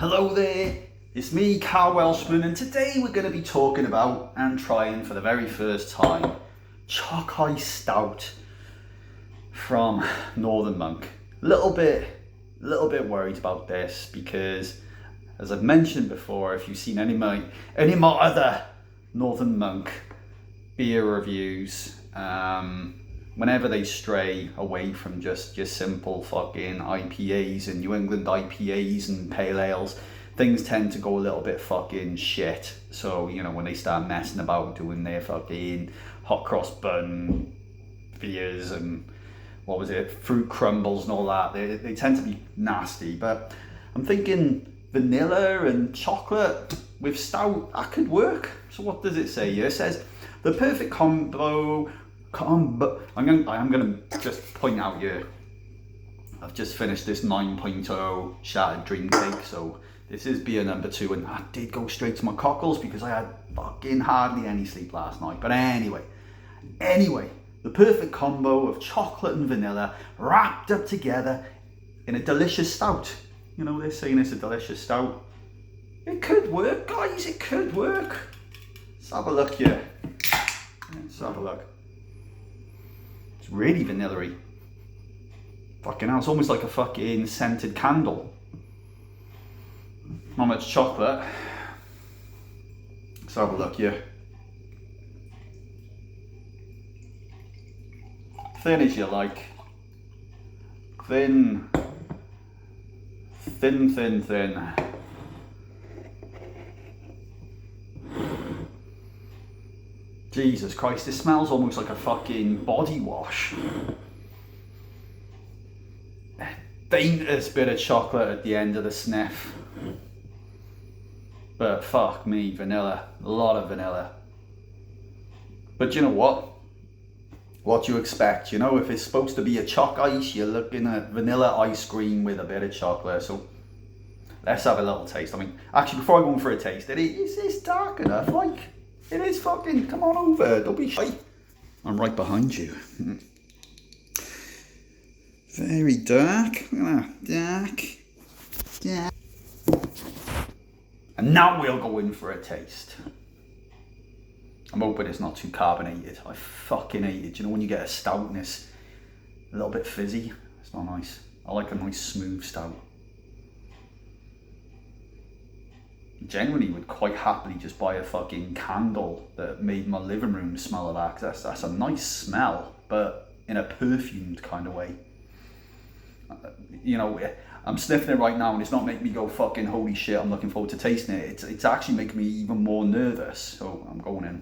Hello there, it's me, Karl Welshman, and today we're going to be talking about and trying for the very first time Choc stout from Northern Monk. A little bit worried about this because, as I've mentioned before, if you've seen any of my other Northern Monk beer reviews, whenever they stray away from just your simple fucking IPAs and New England IPAs and pale ales, things tend to go a little bit fucking shit. So, you know, when they start messing about doing their fucking hot cross bun beers and fruit crumbles and all that, they tend to be nasty. But I'm thinking vanilla and chocolate with stout, that could work. So what does it say here? It says the perfect combo. I'm gonna just point out here, I've just finished this 9.0 Shattered Dream Cake, so this is beer number 2, and I did go straight to my cockles because I had fucking hardly any sleep last night. But anyway, the perfect combo of chocolate and vanilla wrapped up together in a delicious stout. You know, they're saying it's a delicious stout. It could work, guys, it could work. Let's have a look here. Let's have a look. It's really vanilla-y. Fucking hell, it's almost like a fucking scented candle. Not much chocolate. Let's have a look here. Thin as you like. Thin. Jesus Christ, it smells almost like a fucking body wash. Faintest bit of chocolate at the end of the sniff. But fuck me, vanilla. A lot of vanilla. But you know what? What you expect, you know, if it's supposed to be a Choc ice, you're looking at vanilla ice cream with a bit of chocolate. So let's have a little taste. I mean, actually, before I go in for a taste, it's dark enough, like. It is fucking, come on over, don't be shy. I'm right behind you. Very dark, dark. And now we'll go in for a taste. I'm hoping it's not too carbonated. I fucking hate it. You know when you get a stout and it's a little bit fizzy? It's not nice. I like a nice smooth stout. Genuinely would quite happily just buy a fucking candle that made my living room smell of that, because that's a nice smell, but in a perfumed kind of way. You know, I'm sniffing it right now and it's not making me go fucking holy shit, I'm looking forward to tasting it. It's actually making me even more nervous. So I'm going in.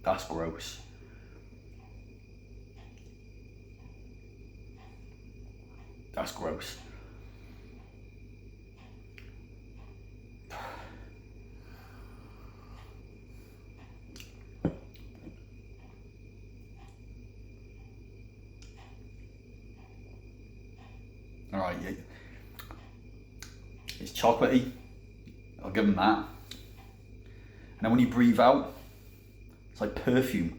That's gross. That's gross. All right, yeah. It's chocolatey. I'll give them that. And then when you breathe out, it's like perfume.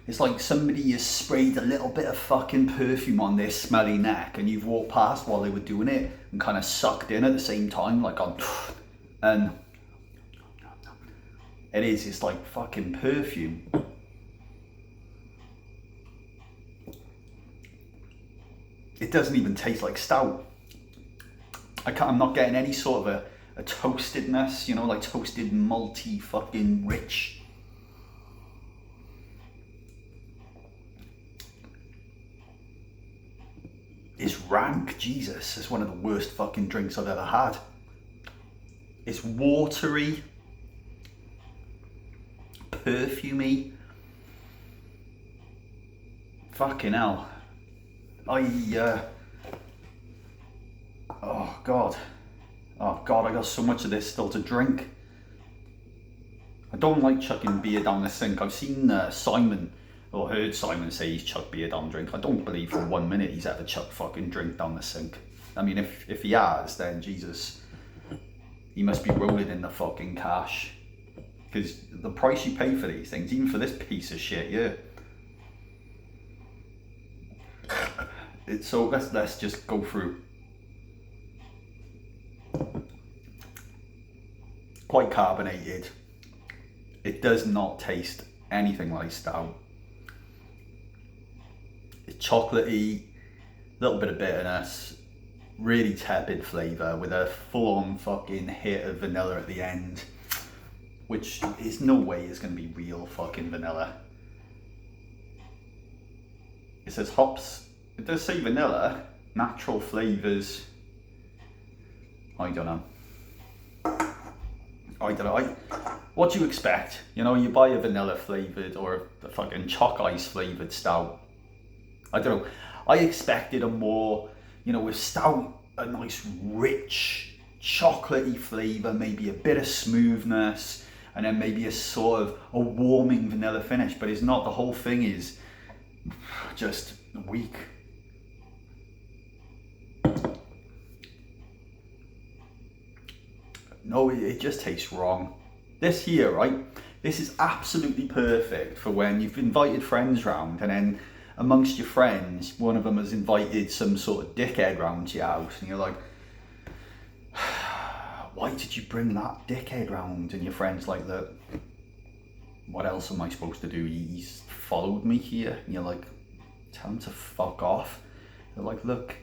It's like somebody has sprayed a little bit of fucking perfume on their smelly neck and you've walked past while they were doing it and kind of sucked in at the same time, like on, and it's like fucking perfume. It doesn't even taste like stout. I'm not getting any sort of a toastedness, you know, like toasted malty fucking rich. It's rank, Jesus. It's one of the worst fucking drinks I've ever had. It's watery, perfumey. Fucking hell. Oh God, I got so much of this still to drink. I don't like chucking beer down the sink. I've seen Simon, or heard Simon say he's chucked beer down the drink. I don't believe for 1 minute he's ever chucked fucking drink down the sink. I mean, if he has, then Jesus, he must be rolling in the fucking cash. because the price you pay for these things, even for this piece of shit, yeah. So let's just go through. Quite carbonated. It does not taste anything like stout. It's chocolatey, a little bit of bitterness, really tepid flavour with a full-on fucking hit of vanilla at the end, which is no way is going to be real fucking vanilla. It says hops. It does say vanilla, natural flavours. I don't know. What do you expect? You know, you buy a vanilla flavoured or a fucking Choc ice flavoured stout. I don't know. I expected a more, you know, with stout, a nice rich chocolatey flavour, maybe a bit of smoothness, and then maybe a sort of a warming vanilla finish. But it's not. The whole thing is just weak. No, it just tastes wrong. This here, right? This is absolutely perfect for when you've invited friends round, and then amongst your friends, one of them has invited some sort of dickhead round to your house, and you're like, why did you bring that dickhead round? And your friend's like, look, what else am I supposed to do? He's followed me here. And you're like, tell him to fuck off. They're like, look,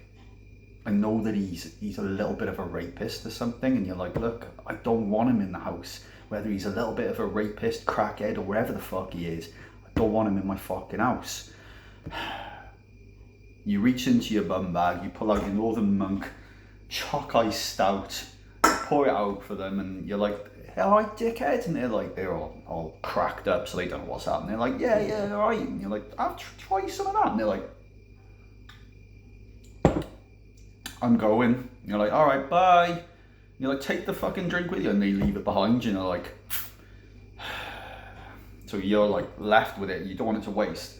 I know that he's a little bit of a rapist or something, and you're like, look, I don't want him in the house. Whether he's a little bit of a rapist, crackhead, or wherever the fuck he is, I don't want him in my fucking house. You reach into your bum bag, you pull out your Northern Monk Choc ice stout, you pour it out for them, and you're like, alright, dickhead, and they're all cracked up, so they don't know what's happening. They're like, yeah, alright, and you're like, I'll try some of that, and they're like, I'm going. And you're like, all right, bye. And you're like, take the fucking drink with you, and they leave it behind you, and you're like, so you're like left with it. You don't want it to waste.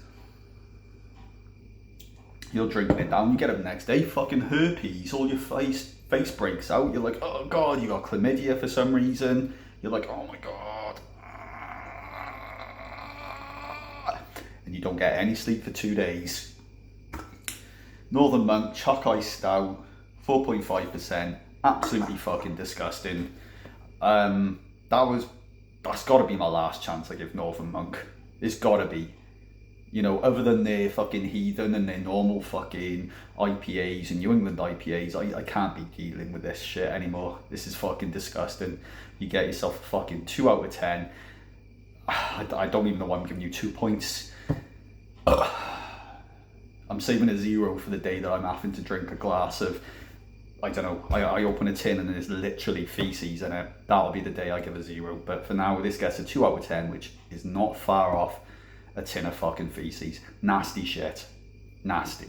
You're drinking it down. You get up the next day, fucking herpes, all your face breaks out. You're like, oh god, you got chlamydia for some reason. You're like, oh my god, and you don't get any sleep for 2 days. Northern Monk Choc ice stout, 4.5%, absolutely fucking disgusting. That's got to be my last chance I give Northern Monk. It's got to be. You know, other than their fucking heathen and their normal fucking IPAs and New England IPAs, I can't be dealing with this shit anymore. This is fucking disgusting. You get yourself a fucking 2 out of 10. I don't even know why I'm giving you 2 points. I'm saving a 0 for the day that I'm having to drink a glass of, I don't know, I open a tin and there's literally feces in it. That'll be the day I give a 0. But for now, this gets a 2 out of 10, which is not far off a tin of fucking feces. Nasty shit. Nasty.